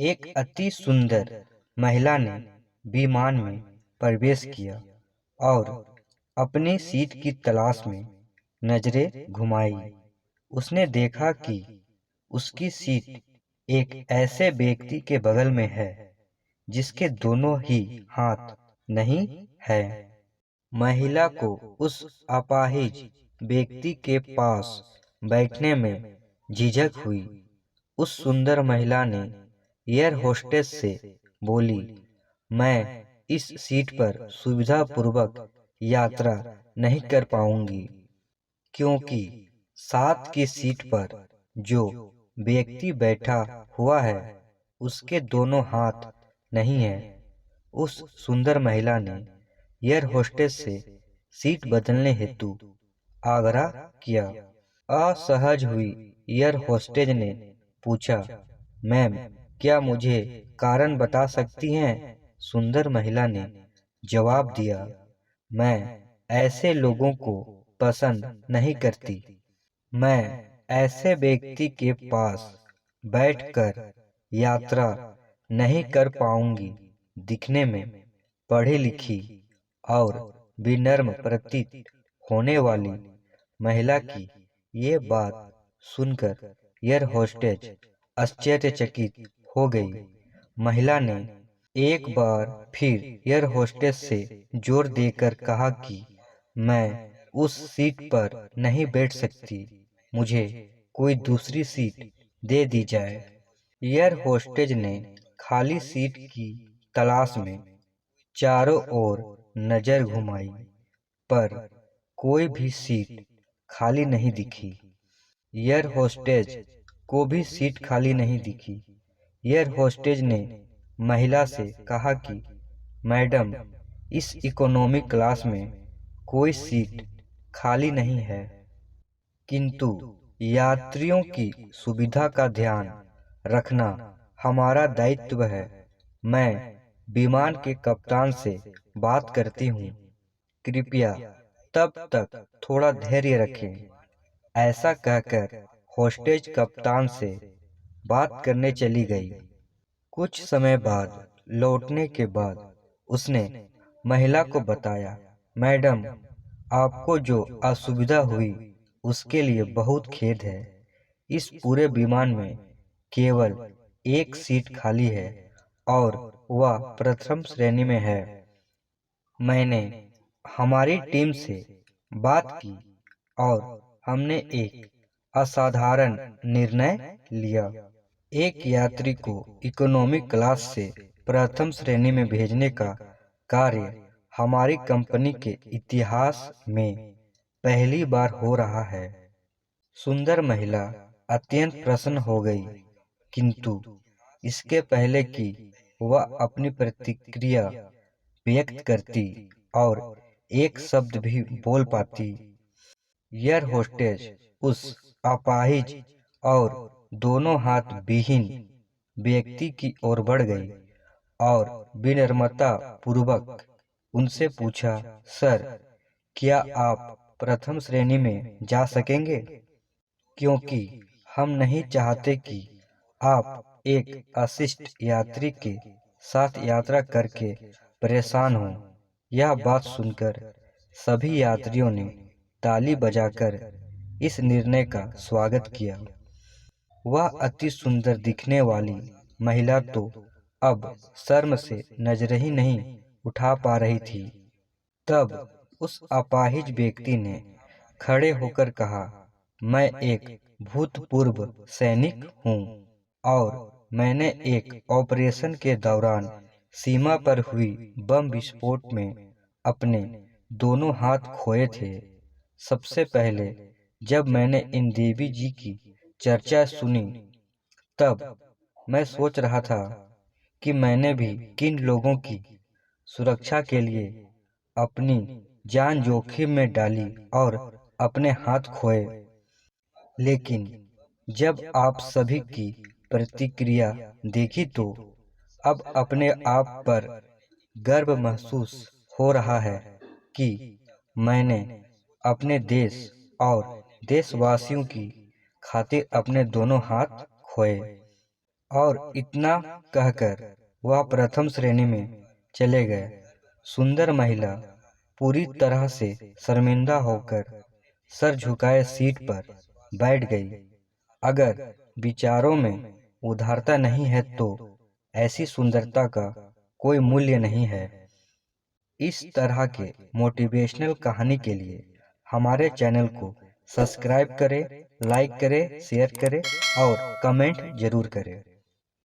एक अति सुंदर महिला ने विमान में प्रवेश किया और अपनी सीट की तलाश में नजरें घुमाई। उसने देखा कि उसकी सीट एक ऐसे व्यक्ति के बगल में है जिसके दोनों ही हाथ नहीं है। महिला को उस अपाहिज व्यक्ति के पास बैठने में झिझक हुई। उस सुंदर महिला ने एयर होस्टेस से बोली, मैं इस सीट पर सुविधापूर्वक यात्रा नहीं कर पाऊंगी, क्योंकि साथ की सीट पर जो व्यक्ति बैठा हुआ है उसके दोनों हाथ नहीं है। उस सुंदर महिला ने एयर होस्टेस से सीट बदलने हेतु आग्रह किया। असहज हुई एयर होस्टेस ने पूछा, मैम, क्या मुझे कारण बता सकती हैं? सुंदर महिला ने जवाब दिया, मैं ऐसे लोगों को पसंद नहीं करती। मैं ऐसे व्यक्ति के पास बैठकर यात्रा नहीं कर पाऊंगी। दिखने में पढ़ी लिखी और विनम्र प्रतीत होने वाली महिला की ये बात सुनकर एयर होस्टेज आश्चर्यचकित हो गई। महिला ने एक बार फिर एयर होस्टेस से जोर देकर कहा कि मैं उस सीट पर नहीं बैठ सकती, मुझे कोई दूसरी सीट दे दी जाए। एयर होस्टेज ने खाली सीट की तलाश में चारों ओर नजर घुमाई, पर कोई भी सीट खाली नहीं दिखी। एयर होस्टेज को भी सीट खाली नहीं दिखी। एयर होस्टेज ने महिला से कहा कि मैडम, इस इकोनॉमी क्लास में कोई सीट खाली नहीं है, किंतु यात्रियों की सुविधा का ध्यान रखना हमारा दायित्व है। मैं विमान के कप्तान से बात करती हूँ, कृपया तब तक थोड़ा धैर्य रखें। ऐसा कहकर होस्टेज कप्तान से बात करने चली गई। कुछ समय बाद लौटने के बाद उसने महिला को बताया, मैडम, आपको जो असुविधा हुई उसके लिए बहुत खेद है। इस पूरे विमान में केवल एक सीट खाली है और वह प्रथम श्रेणी में है। मैंने हमारी टीम से बात की और हमने एक असाधारण निर्णय लिया। एक यात्री को इकोनॉमी क्लास से प्रथम श्रेणी में भेजने का कार्य हमारी कंपनी के इतिहास में पहली बार हो रहा है। सुंदर महिला अत्यंत प्रसन्न हो गई, किंतु इसके पहले कि वह अपनी प्रतिक्रिया व्यक्त करती और एक शब्द भी बोल पाती, एयर होस्टेस उस अपाहिज और दोनों हाथ विहीन व्यक्ति की ओर बढ़ गई और विनम्रता पूर्वक उनसे पूछा, सर, क्या आप प्रथम श्रेणी में जा सकेंगे? क्योंकि हम नहीं चाहते कि आप एक अशिष्ट यात्री के साथ यात्रा करके परेशान हों। यह बात सुनकर सभी यात्रियों ने ताली बजाकर इस निर्णय का स्वागत किया। वह अति सुंदर दिखने वाली महिला तो अब शर्म से नजर ही नहीं उठा पा रही थी। तब उस अपाहिज व्यक्ति ने खड़े होकर कहा, मैं एक भूतपूर्व सैनिक हूँ और मैंने एक ऑपरेशन के दौरान सीमा पर हुई बम विस्फोट में अपने दोनों हाथ खोए थे। सबसे पहले जब मैंने इन देवी जी की चर्चा सुनी, तब मैं सोच रहा था कि मैंने भी किन लोगों की सुरक्षा के लिए अपनी जान जोखिम में डाली और अपने हाथ खोए। लेकिन जब आप सभी की प्रतिक्रिया देखी तो अब अपने आप पर गर्व महसूस हो रहा है कि मैंने अपने देश और देशवासियों की खातिर अपने दोनों हाथ खोए। और इतना कहकर वह प्रथम श्रेणी में चले गए। सुंदर महिला पूरी तरह से शर्मिंदा होकर सर झुकाए सीट पर बैठ गई। अगर विचारों में उदारता नहीं है तो ऐसी सुंदरता का कोई मूल्य नहीं है। इस तरह के मोटिवेशनल कहानी के लिए हमारे चैनल को सब्सक्राइब करें, लाइक करें, शेयर करें और कमेंट जरूर करें।